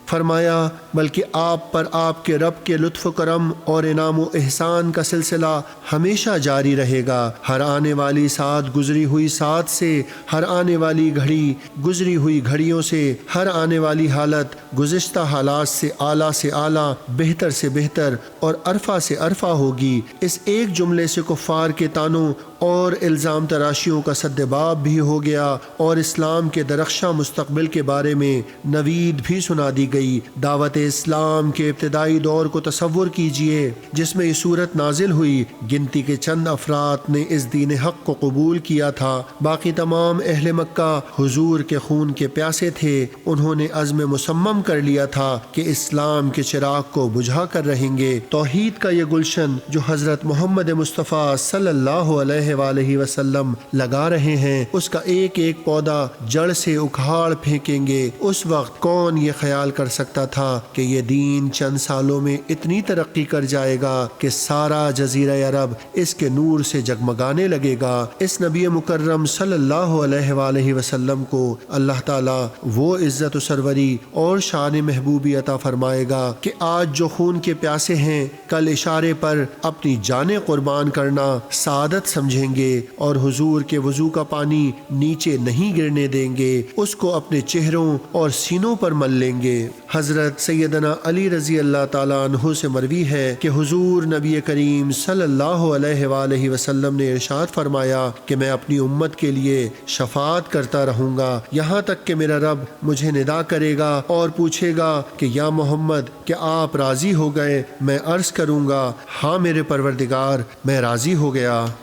فرمایا بلکہ آپ پر آپ کے رب کے لطف و کرم اور انعام و احسان کا سلسلہ ہمیشہ جاری رہے گا۔ ہر آنے والی سات گزری ہوئی سات سے، ہر آنے والی گھڑی گزری ہوئی گھڑیوں سے، ہر آنے والی حالت گزشتہ حالات سے اعلیٰ بہتر سے بہتر اور ارفع سے ارفع ہوگی۔ اس ایک جملے سے کفار کے طعنوں اور الزام تراشیوں کا سد باب بھی ہو گیا اور اسلام کے درخشاں مستقبل کے بارے میں نوید بھی سنا دی گئی۔ دعوت اسلام کے ابتدائی دور کو تصور کیجئے جس میں یہ صورت نازل ہوئی۔ گنتی کے چند افراد نے اس دین حق کو قبول کیا تھا، باقی تمام اہل مکہ حضور کے خون کے پیاسے تھے۔ انہوں نے عزم مصمم کر لیا تھا کہ اسلام کے چراغ کو بجھا کر رہیں گے۔ توحید کا یہ گلشن جو حضرت محمد مصطفیٰ صلی اللہ علیہ وآلہ وسلم لگا رہے ہیں، اس کا ایک ایک پودا جڑ سے اکھاڑ پھینکیں گے۔ اس وقت کون یہ خیال کر سکتا تھا کہ یہ دین چند سالوں میں اتنی ترقی کر جائے گا کہ سارا جزیرہ عرب اس کے نور سے جگمگانے لگے گا۔ اس نبی مکرم صلی اللہ علیہ وآلہ وسلم کو اللہ تعالیٰ وہ عزت و سروری اور شان محبوبی عطا فرمائے گا کہ آج جو خون کے پیاسے ہیں، کل اشارے پر اپنی جانیں قربان کرنا سعادت سمجھیں گے اور حضور کے وضو کا پانی نیچے نہیں گرنے دیں گے، اس کو اپنے چہروں اور سینوں پر مل لیں گے۔ حضرت سیدنا علی رضی اللہ تعالیٰ عنہ سے مروی ہے کہ حضور نبی کریم صلی اللہ علیہ وآلہ وسلم نے ارشاد فرمایا کہ میں اپنی امت کے لیے شفاعت کرتا رہوں گا یہاں تک کہ میرا رب مجھے ندا کرے گا اور پوچھے گا کہ یا محمد کیا آپ راضی ہو گئے؟ میں عرض کروں گا ہاں میرے پروردگار، میں راضی ہو گیا۔